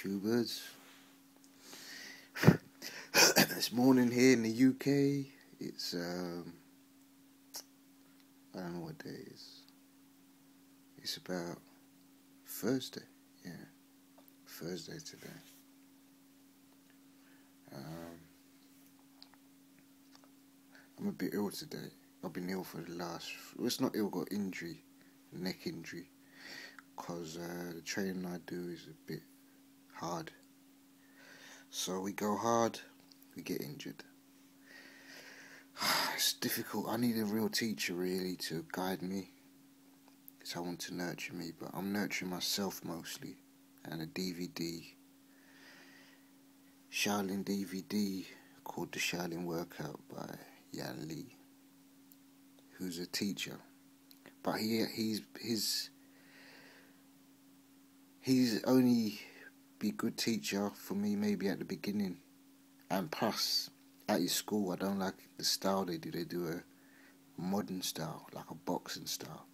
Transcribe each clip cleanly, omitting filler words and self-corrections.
YouTubers. This morning here in the UK, it's I don't know what day it is. It's about Thursday, yeah, Thursday today. I'm a bit ill today. I've been ill for the last. Well, it's not ill. Got injury, neck injury, cause the training I do is a bit hard. So we go hard, we get injured. It's difficult. I need a real teacher really to guide me, someone to nurture me, but I'm nurturing myself mostly. And a DVD, Shaolin DVD called The Shaolin Workout by Yan Lee, who's a teacher. But he's only be a good teacher for me maybe at the beginning. And plus, at his school, I don't like the style they do. They do a modern style, like a boxing style.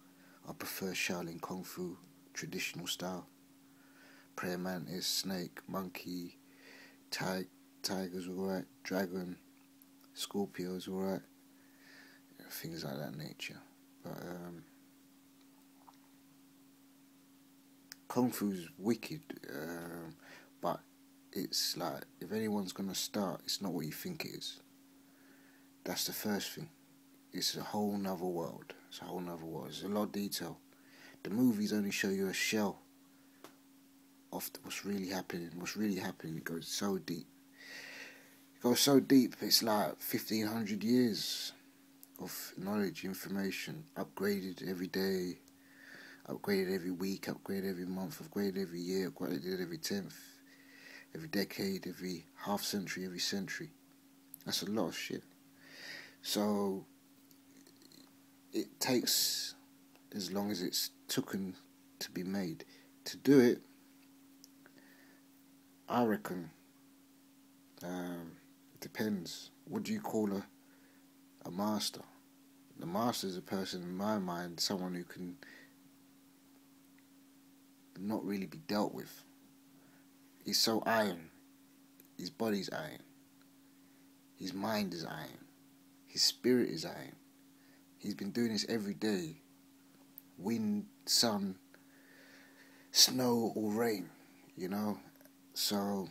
I prefer Shaolin Kung Fu, traditional style. Prayer mantis, snake, monkey, tiger's alright, dragon, Scorpio's alright. Things like that nature. But Kung Fu's wicked. But it's like, if anyone's gonna start, it's not what you think it is. That's the first thing. It's a whole nother world. It's a whole nother world. There's a lot of detail. The movies only show you a shell of what's really happening. What's really happening, it goes so deep. It goes so deep, it's like 1,500 years of knowledge, information, upgraded every day, upgraded every week, upgraded every month, upgraded every year, upgraded every 10th, every decade, every half century, every century. That's a lot of shit. So it takes as long as it's taken to be made. To do it, I reckon, it depends. What do you call a master? The master is a person, in my mind, someone who can not really be dealt with. He's so iron. His body's iron. His mind is iron. His spirit is iron. He's been doing this every day. Wind, sun, snow or rain, you know. So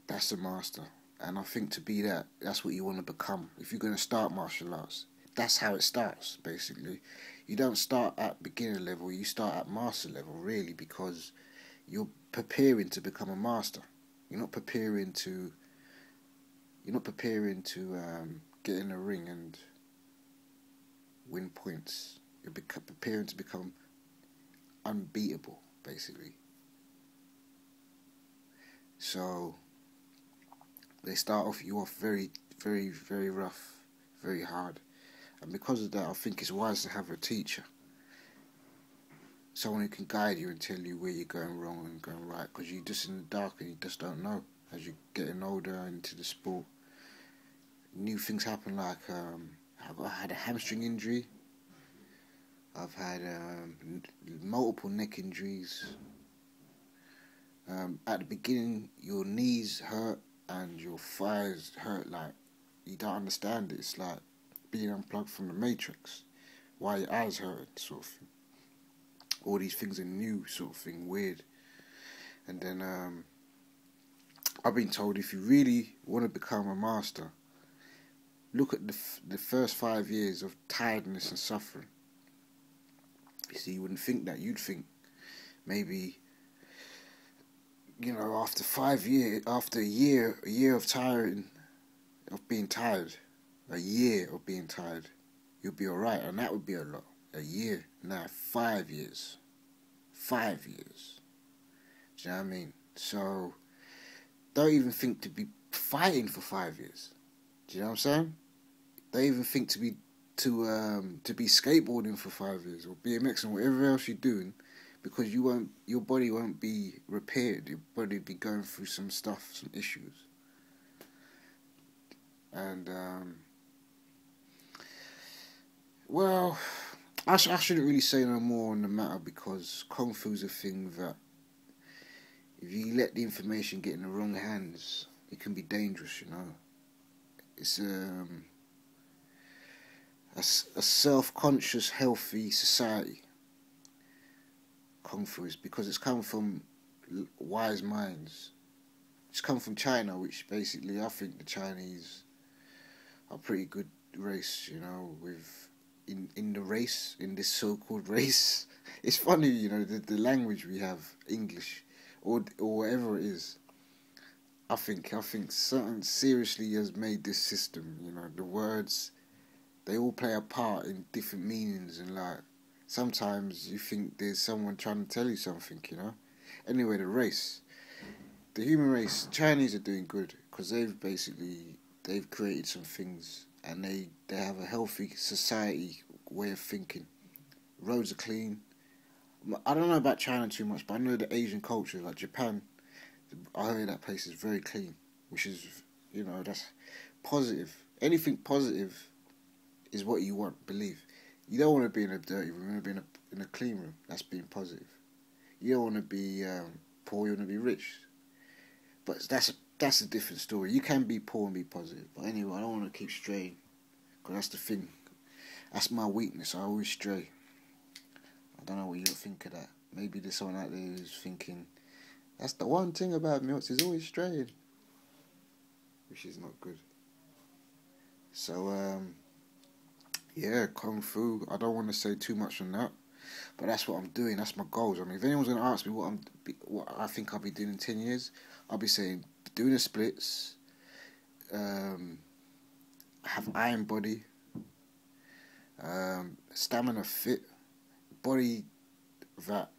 that's a master. And I think to be that, that's what you want to become. If you're going to start martial arts, that's how it starts, basically. You don't start at beginner level, you start at master level, really, because you're preparing to become a master. You're not preparing to get in a ring and win points. You're preparing to become unbeatable, basically. So they start off you off very, very, very rough, very hard. And because of that, I think it's wise to have a teacher. Someone who can guide you and tell you where you're going wrong and going right. Because you're just in the dark and you just don't know. As you're getting older into the sport, new things happen, like I had a hamstring injury. I've had multiple neck injuries. At the beginning, your knees hurt and your thighs hurt like you don't understand it. It's like being unplugged from the Matrix. Why your eyes hurt, sort of thing. All these things are new, sort of thing, weird. And then I've been told, if you really want to become a master, look at the first 5 years of tiredness and suffering. You see, you wouldn't think that. You'd think maybe, you know, after a year of being tired, a year of being tired, you'll be alright, and that would be a lot. A year, now 5 years. 5 years. Do you know what I mean? So, don't even think to be fighting for 5 years. Do you know what I'm saying? Don't even think to be skateboarding for 5 years, or BMX and whatever else you're doing, because your body won't be repaired. Your body will be going through some stuff, some issues. And well, I shouldn't really say no more on the matter, because Kung Fu's a thing that if you let the information get in the wrong hands, it can be dangerous. It's a self-conscious, healthy society. Kung Fu is because it's come from wise minds. It's come from China, which basically I think the Chinese are a pretty good race. With in the race, in this so-called race. It's funny, the language we have, English, or whatever it is. I think something seriously has made this system. The words, they all play a part in different meanings, and like sometimes you think there's someone trying to tell you something. Anyway, the human race, Chinese are doing good because they've created some things, and they have a healthy society way of thinking. Roads are clean. I don't know about China too much, but I know the Asian culture, like Japan. I heard that place is very clean, which is, that's positive. Anything positive is what you want, believe. You don't want to be in a dirty room, you want to be in a clean room. That's being positive. You don't want to be poor, you want to be rich. But that's a different story. You can be poor and be positive. But anyway, I don't want to keep straying, because that's the thing. That's my weakness, I always stray. I don't know what you think of that. Maybe there's someone out there who's thinking, that's the one thing about Milts, he's always straying. Which is not good. So, yeah, Kung Fu. I don't want to say too much on that, but that's what I'm doing. That's my goals. I mean, if anyone's going to ask me what I think I'll be doing in 10 years, I'll be saying doing the splits, have iron body, stamina fit, body that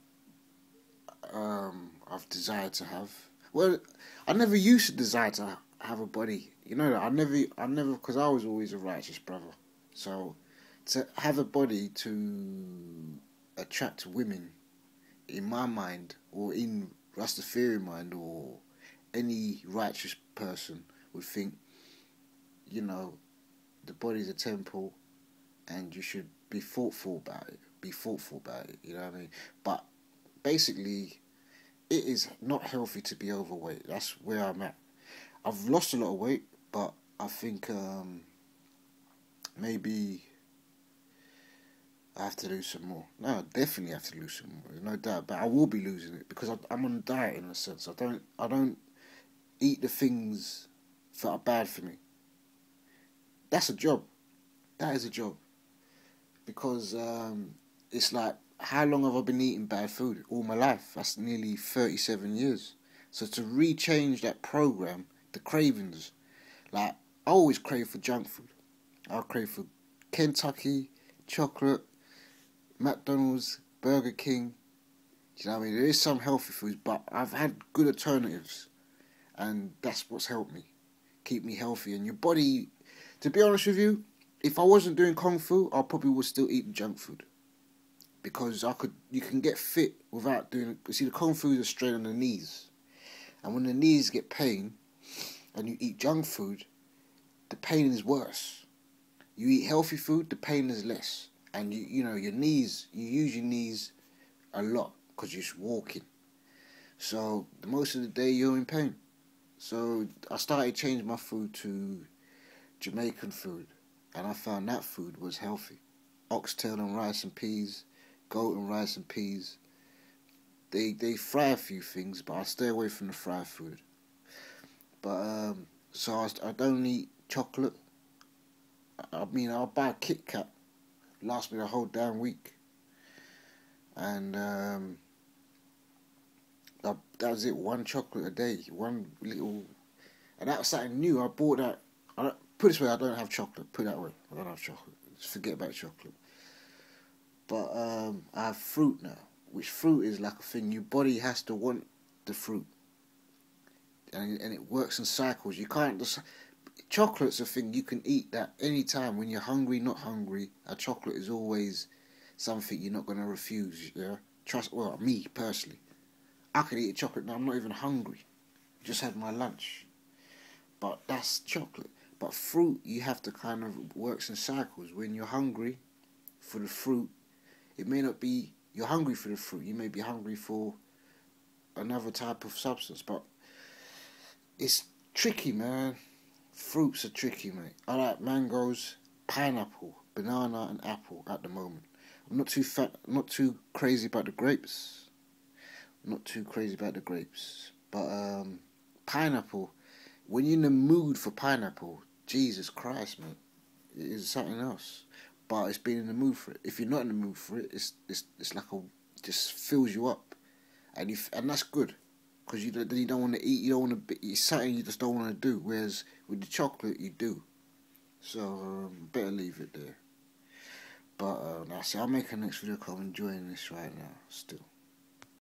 I've desired to have. Well, I never used to desire to have a body. You know that I never, because I was always a righteous brother. So to have a body to attract women, in my mind, or in Rastafarian mind, or any righteous person would think, the body's a temple, and you should be thoughtful about it. You know what I mean? But basically, it is not healthy to be overweight. That's where I'm at. I've lost a lot of weight, but I think maybe I have to lose some more. No, I definitely have to lose some more. There's no doubt. But I will be losing it because I'm on a diet in a sense. I don't eat the things that are bad for me. That's a job. That is a job. Because it's like, how long have I been eating bad food? All my life. That's nearly 37 years. So to rechange that program, the cravings, like, I always crave for junk food. I crave for Kentucky, chocolate, McDonald's, Burger King. Do you know what I mean? There is some healthy foods, but I've had good alternatives. And that's what's helped me. Keep me healthy. And your body, to be honest with you, if I wasn't doing Kung Fu, I probably would still eat junk food. Because you can get fit without doing it. You see, the Kung Fu is a strain on the knees. And when the knees get pain, and you eat junk food, the pain is worse. You eat healthy food, the pain is less. And your knees, you use your knees a lot because you're just walking. So the most of the day you're in pain. So I started changing my food to Jamaican food, and I found that food was healthy. Oxtail and rice and peas, goat and rice and peas. They fry a few things, but I stay away from the fried food. But so I don't eat chocolate. I mean, I'll buy a Kit Kat, last me the whole damn week, and that was it. One chocolate a day, one little, and that was something new. I bought that. Put it this way, I don't have chocolate. Put it that way, I don't have chocolate. Just forget about chocolate. But I have fruit now, which fruit is like a thing. Your body has to want the fruit, and it works in cycles. You can't just. Chocolate's a thing you can eat that any time when you're hungry, not hungry. A chocolate is always something you're not going to refuse. Yeah, well, me personally, I could eat a chocolate now. I'm not even hungry. Just had my lunch, but that's chocolate. But fruit, you have to kind of works in cycles. When you're hungry for the fruit, it may not be you're hungry for the fruit. You may be hungry for another type of substance, but it's tricky, man. Fruits are tricky, mate. I like mangoes, pineapple, banana, and apple at the moment. I'm not too crazy about the grapes. Not too crazy about the grapes, but pineapple. When you're in the mood for pineapple, Jesus Christ, man, it is something else. But it's being in the mood for it. If you're not in the mood for it, it's like a just fills you up, and that's good, because you don't want to eat. You don't want to. It's something you just don't want to do. Whereas with the chocolate, you do. So better leave it there. But that's it. I'll make a next video. 'Cause I'm enjoying this right now still.